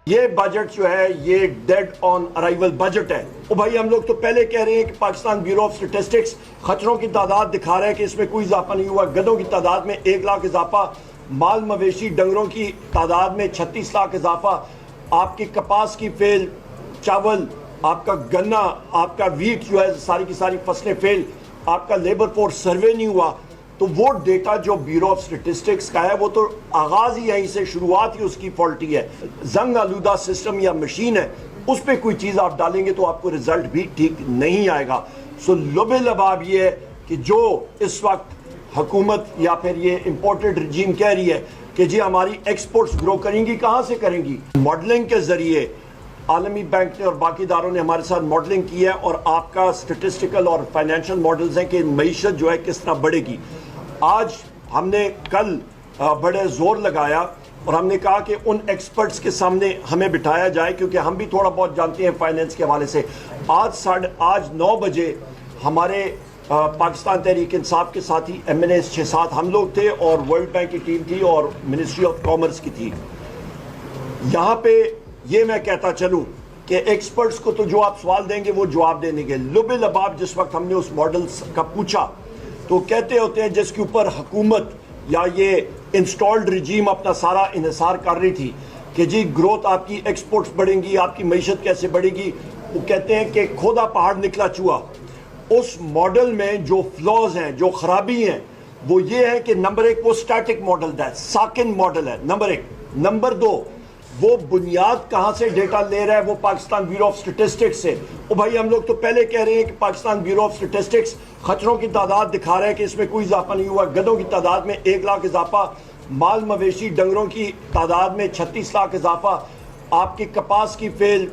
یہ بجٹ جو ہے یہ ڈیڈ آن ارائیول بجٹ ہے. بھائی ہم لوگ تو پہلے کہہ رہے ہیں کہ پاکستان بیورو آف اسٹیٹسٹکس خچروں کی تعداد دکھا رہا ہے کہ اس میں کوئی اضافہ نہیں ہوا. گدوں کی تعداد میں 1 لاکھ اضافہ, مال مویشی ڈنگروں کی تعداد میں 36 لاکھ اضافہ, آپ کی کپاس کی فیل, چاول, آپ کا گنا, آپ کا ویٹ جو ہے ساری کی ساری فصلیں فیل, آپ کا لیبر فورس سروے نہیں ہوا. تو وہ ڈیٹا جو بیورو آف اسٹیٹسٹکس کا ہے وہ تو آغاز ہی یہیں سے, شروعات ہی اس کی فالٹی ہے. زنگ آلودہ سسٹم یا مشین ہے, اس پہ کوئی چیز آپ ڈالیں گے تو آپ کو رزلٹ بھی ٹھیک نہیں آئے گا. سو لب لباب یہ ہے کہ جو اس وقت حکومت یا پھر یہ امپورٹڈ رجیم کہہ رہی ہے کہ جی ہماری ایکسپورٹس گرو کریں گی, کہاں سے کریں گی؟ ماڈلنگ کے ذریعے عالمی بینک نے اور باقی اداروں نے ہمارے ساتھ ماڈلنگ کی ہے, اور آپ کا اسٹیٹسٹیکل اور فائنینشیل ماڈلز ہیں کہ معیشت جو ہے کس طرح بڑھے گی. آج ہم نے کل بڑے زور لگایا اور ہم نے کہا کہ ان ایکسپرٹس کے سامنے ہمیں بٹھایا جائے, کیونکہ ہم بھی تھوڑا بہت جانتے ہیں فائنینس کے حوالے سے. آج 9 بجے ہمارے پاکستان تحریک انصاف کے ساتھی ایم این اے 6-7 ہم لوگ تھے, اور ورلڈ بینک کی ٹیم تھی, اور منسٹری آف کامرس کی تھی. یہاں پہ یہ میں کہتا چلوں کہ ایکسپرٹس کو تو جو آپ سوال دیں گے وہ جواب دیں گے. لب لباب جس وقت ہم نے اس ماڈلز کا پوچھا تو کہتے ہوتے ہیں جس کے اوپر حکومت یا یہ انسٹالڈ رجیم اپنا سارا انحصار کر رہی تھی کہ جی گروتھ آپ کی ایکسپورٹس بڑھیں گی, آپ کی معیشت کیسے بڑھے گی. وہ کہتے ہیں کہ کھودا پہاڑ نکلا چوہا. اس ماڈل میں جو فلاز ہیں, جو خرابی ہیں, وہ یہ ہے کہ نمبر 1 وہ سٹیٹک ماڈل ہے, ساکن ماڈل ہے نمبر 1. نمبر 2 وہ بنیاد کہاں سے ڈیٹا لے رہا ہے؟ وہ پاکستان بیورو آف اسٹیٹسٹکس سے. بھائی ہم لوگ تو پہلے کہہ رہے ہیں کہ پاکستان بیورو آف اسٹیٹسٹکس خچروں کی تعداد دکھا رہا ہے کہ اس میں کوئی اضافہ نہیں ہوا. گدوں کی تعداد میں 1 لاکھ اضافہ, مال مویشی ڈنگروں کی تعداد میں 36 لاکھ اضافہ, آپ کی کپاس کی فیل,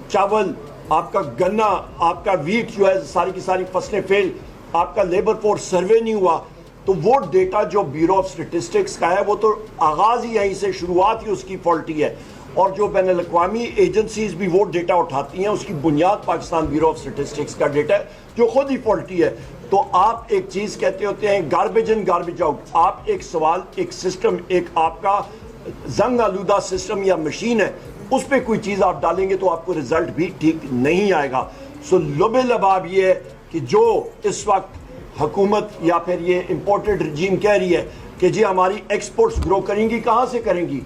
چاول, آپ کا گنا, آپ کا ویٹ جو ہے ساری کی ساری فصلیں فیل, آپ کا لیبر فورس سروے نہیں ہوا. تو وہ ڈیٹا جو بیورو آف اسٹیٹسٹکس کا ہے وہ تو آغاز ہی یہیں سے, شروعات ہی اس کی فالٹی ہے. اور جو بین الاقوامی ایجنسیز بھی وہ ڈیٹا اٹھاتی ہیں اس کی بنیاد پاکستان بیورو آف اسٹیٹسٹکس کا ڈیٹا ہے جو خود ہی فالٹی ہے. تو آپ ایک چیز کہتے ہوتے ہیں گاربیج ان گاربیج آؤٹ. آپ ایک سوال, ایک سسٹم, ایک آپ کا زنگ آلودہ سسٹم یا مشین ہے, اس پہ کوئی چیز آپ ڈالیں گے تو آپ کو رزلٹ بھی ٹھیک نہیں آئے گا. سو لب لباب یہ ہے کہ جو اس وقت حکومت یا پھر یہ امپورٹڈ رجیم کہہ رہی ہے کہ جی ہماری ایکسپورٹس گرو کریں گی, کہاں سے کریں گی؟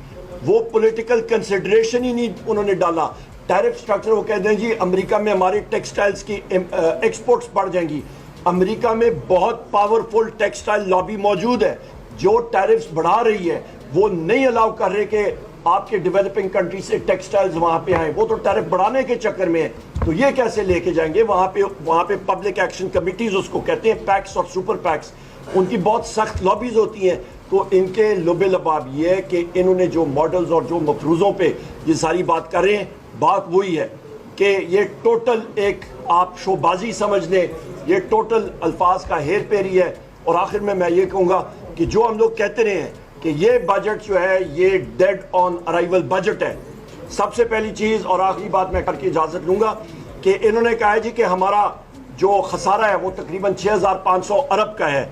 وہ پولیٹیکل کنسیڈریشن ہی نہیں انہوں نے ڈالا. ٹیرف سٹرکچر, وہ کہتے ہیں جی امریکہ میں ہماری ٹیکسٹائلز کی ایکسپورٹس بڑھ جائیں گی. امریکہ میں بہت پاورفل ٹیکسٹائل لابی موجود ہے جو ٹیرفز بڑھا رہی ہے. وہ نہیں الاؤ کر رہے کہ آپ کے ڈیولپنگ کنٹری سے ٹیکسٹائلز وہاں پہ آئیں, وہ تو ٹیرف بڑھانے کے چکر میں ہے. تو یہ کیسے لے کے جائیں گے؟ وہاں پہ پبلک ایکشن کمیٹیز اس کو کہتے ہیں, پیکس اور سپر پیکس, ان کی بہت سخت لابیز ہوتی ہیں. تو ان کے لب لباب یہ ہے کہ انہوں نے جو ماڈلز اور جو مفروضوں پہ یہ ساری بات کر رہے ہیں, بات وہی ہے کہ یہ ٹوٹل ایک آپ شو بازی سمجھ لیں, یہ ٹوٹل الفاظ کا ہیر پھیری ہے. اور آخر میں یہ کہوں گا کہ جو ہم لوگ کہتے رہے ہیں کہ یہ بجٹ جو ہے یہ ڈیڈ آن ارائیول بجٹ ہے. سب سے پہلی چیز اور آخری بات میں کر کے اجازت لوں گا کہ انہوں نے کہا ہے جی کہ ہمارا جو خسارہ ہے وہ تقریبااً 6500 ارب کا ہے,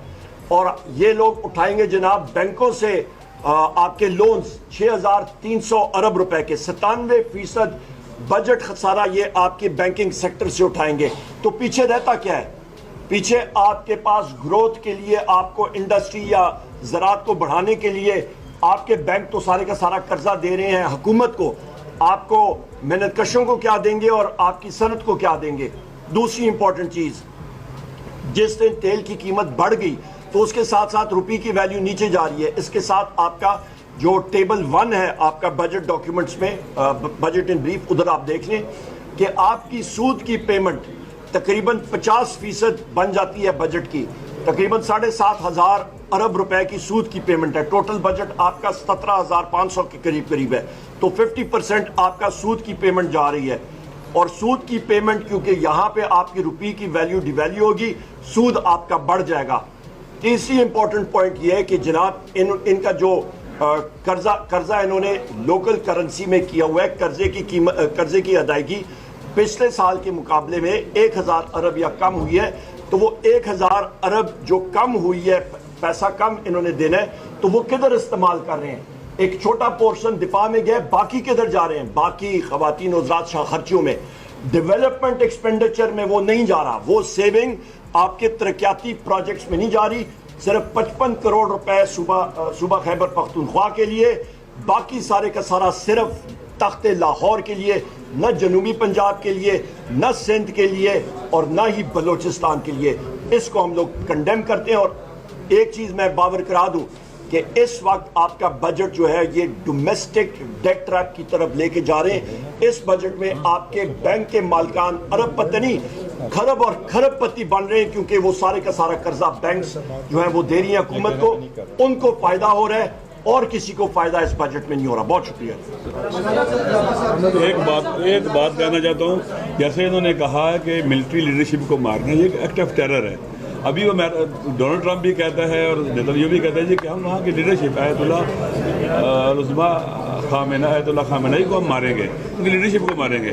اور یہ لوگ اٹھائیں گے جناب بینکوں سے آپ کے لونز 6300 ارب روپے کے. 97% بجٹ خسارہ یہ آپ کے بینکنگ سیکٹر سے اٹھائیں گے. تو پیچھے رہتا کیا ہے؟ پیچھے آپ کے پاس گروتھ کے لیے, آپ کو انڈسٹری یا زراعت کو بڑھانے کے لیے آپ کے بینک تو سارے کا سارا قرضہ دے رہے ہیں حکومت کو. آپ کو محنت کشوں کو کیا دیں گے اور آپ کی صنعت کو کیا دیں گے؟ دوسری امپورٹنٹ چیز, جس دن تیل کی قیمت بڑھ گئی تو اس کے ساتھ ساتھ روپی کی ویلیو نیچے جا رہی ہے. اس کے ساتھ آپ کا جو ٹیبل 1 ہے آپ کا بجٹ ڈاکیومنٹس میں, بجٹ ان بریف, ادھر آپ دیکھ لیں کہ آپ کی سود کی پیمنٹ تقریباً 50% بن جاتی ہے بجٹ کی. تقریباً 7500 ارب روپے کی سود کی پیمنٹ ہے. ٹوٹل بجٹ آپ کا 17500 کے قریب ہے. تو 50% آپ کا سود کی پیمنٹ جا رہی ہے. اور سود کی پیمنٹ کیونکہ یہاں پہ آپ کی روپی کی ویلیو ڈی ویلیو ہوگی, سود آپ کا بڑھ جائے گا. تیسری امپورٹنٹ پوائنٹ یہ ہے کہ جناب ان کا جو قرضہ انہوں نے لوکل کرنسی میں کیا ہوا ہے, قرضے کی ادائیگی پچھلے سال کے مقابلے میں 1000 ارب یا کم ہوئی ہے. تو وہ 1000 ارب جو کم ہوئی ہے, پیسہ کم انہوں نے دینا ہے, تو وہ کدھر استعمال کر رہے ہیں؟ ایک چھوٹا پورشن دفاع میں گیا, باقی کدھر جا رہے ہیں؟ باقی خواتین حضرات شاہ خرچیوں میں, ڈیولپمنٹ ایکسپینڈیچر میں وہ نہیں جا رہا. وہ سیونگ آپ کے ترقیاتی پروجیکٹس میں نہیں جا رہی. صرف 55 کروڑ روپے صوبہ خیبر پختونخوا کے لیے, باقی سارے کا سارا صرف تخت لاہور کے لیے, نہ جنوبی پنجاب کے لیے, نہ سندھ کے لیے, اور نہ ہی بلوچستان کے لیے. اس کو ہم لوگ کنڈیم کرتے ہیں. اور ایک چیز میں باور کرا دوں کہ اس وقت آپ کا بجٹ جو ہے یہ ڈومیسٹک ڈیٹ ٹریپ کی طرف لے کے جا رہے ہیں. اس بجٹ میں آپ کے بینک کے مالکان ارب پتی نہیں کھرب اور کھرب پتی بن رہے ہیں, کیونکہ وہ سارے کا سارا قرضہ بینکس جو ہیں وہ دے رہی ہیں حکومت کو. ان کو فائدہ ہو رہا ہے اور کسی کو فائدہ اس بجٹ میں نہیں ہو رہا. بہت شکریہ. ایک بات کہنا چاہتا ہوں, جیسے انہوں نے کہا ہے کہ ملٹری لیڈرشپ کو مارنا یہ ایک ایکٹ آف ٹیرر ہے. ابھی وہ ڈونلڈ ٹرمپ بھی کہتا ہے اور نیتنیاہو بھی کہتا ہے جی کہ ہم وہاں کی لیڈرشپ آیت اللہ خامنہی کو ہم ماریں گے, ان کی لیڈرشپ کو ماریں گے.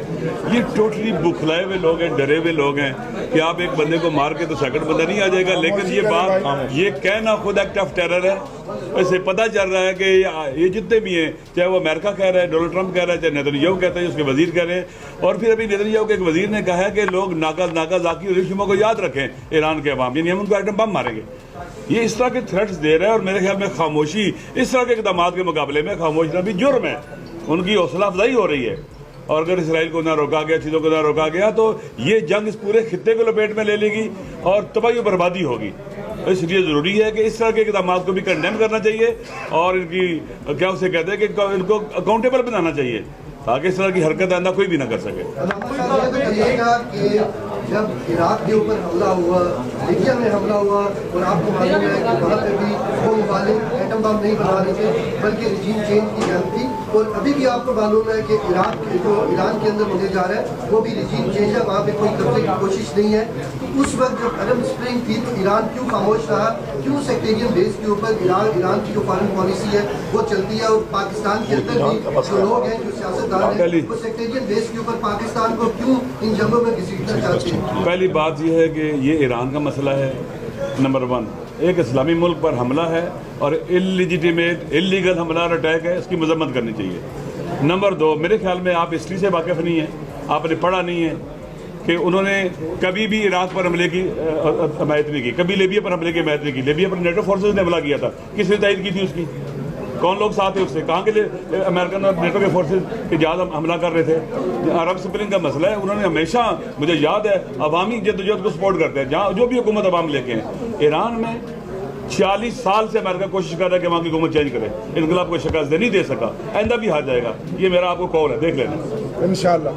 یہ ٹوٹلی بکھلائے ہوئے لوگ ہیں, ڈرے ہوئے لوگ ہیں کہ آپ ایک بندے کو مار کے تو سیکنڈ بندہ نہیں آ جائے گا. لیکن یہ بات یہ کہنا خود ایکٹ آف ٹیرر ہے. اسے پتہ چل رہا ہے کہ یہ جتنے بھی ہیں, چاہے وہ امریکہ کہہ رہا ہے, ڈونلڈ ٹرمپ کہہ رہا ہے, چاہے نیتنیاہو کہتا ہے, اس کے وزیر کہہ رہے ہیں. اور پھر ابھی نیتنیاہو کے ایک وزیر نے کہا ہے کہ لوگ ناگازاکی اور ہیروشیما کو یاد رکھیں ایران کے عوام, یعنی ہم ان کو ایٹم بم ماریں گے. یہ اس طرح کے تھریٹس دے رہا ہے, اور میرے خیال میں خاموشی اس طرح کے اقدامات کے مقابلے میں خاموش رہنا بھی جرم ہے. ان کی حوصلہ افزائی ہو رہی ہے. اور اگر اسرائیل کو نہ روکا گیا, چیزوں کو نہ روکا گیا, تو یہ جنگ اس پورے خطے کو لپیٹ میں لے لے گی اور تباہی و بربادی ہوگی. اس لیے ضروری ہے کہ اس طرح کے اقدامات کو بھی کنڈیم کرنا چاہیے, اور ان کی کیا اسے کہتے ہیں کہ ان کو اکاؤنٹیبل بنانا چاہیے, تاکہ اس طرح کی حرکت آئندہ کوئی بھی نہ کر سکے. جب عراق کے اوپر حملہ ہوا, لیبیا میں حملہ ہوا, اور آپ کو معلوم ہے کہ وہاں پہ بھی وہ ممالک ایٹم بم نہیں بنا رہے تھے بلکہ رجیم چینج کی جنگ تھی. اور ابھی بھی آپ کو معلوم ہے کہ عراق جو ایران کے اندر ہونے جا رہا ہے وہ بھی رجیم چینج ہے, وہاں پہ کوئی قبضے کی کوشش نہیں ہے. تو اس وقت جب عرب اسپرنگ تھی تو ایران کیوں خاموش رہا, کیوں سیکٹیرین بیس کے اوپر ایران کی جو فارن پالیسی ہے وہ چلتی ہے, اور پاکستان کے اندر بھی جو لوگ ہیں, جو سیاستدان ہیں, وہ سیکٹیرین بیس کے اوپر پاکستان کو کیوں ان جنگوں میں گھسیٹنا چاہتے ہیں؟ پہلی بات یہ ہے کہ یہ ایران کا مسئلہ ہے. نمبر 1, ایک اسلامی ملک پر حملہ ہے اور اللیگل حملہ اور اٹیک ہے, اس کی مذمت کرنی چاہیے. نمبر 2, میرے خیال میں آپ ہسٹری سے واقف نہیں ہیں, آپ نے پڑھا نہیں ہے کہ انہوں نے کبھی بھی عراق پر حملے کی حمایت نہیں کی, کبھی لیبیا پر حملے کی حمایت نہیں کی. لیبیا پر نیٹو فورسز نے حملہ کیا تھا, کس نے تائید کی تھی اس کی؟ کون لوگ ساتھ تھے اس سے؟ کہاں کے لیے امریکن اور نیٹو کے فورسز کے جہاز حملہ کر رہے تھے؟ عرب اسپرنگ کا مسئلہ ہے. انہوں نے ہمیشہ, مجھے یاد ہے, عوامی جدوجہد کو سپورٹ کرتے ہیں, جہاں جو بھی حکومت عوام لے کے ہیں. ایران میں 46 سال سے امریکہ کوشش کر رہا ہے کہ وہاں کی حکومت چینج کرے, انقلاب کو شکست نہیں دے سکا, آئندہ بھی ہار جائے گا. یہ میرا آپ کو قول ہے, دیکھ لینا. انشاءاللہ.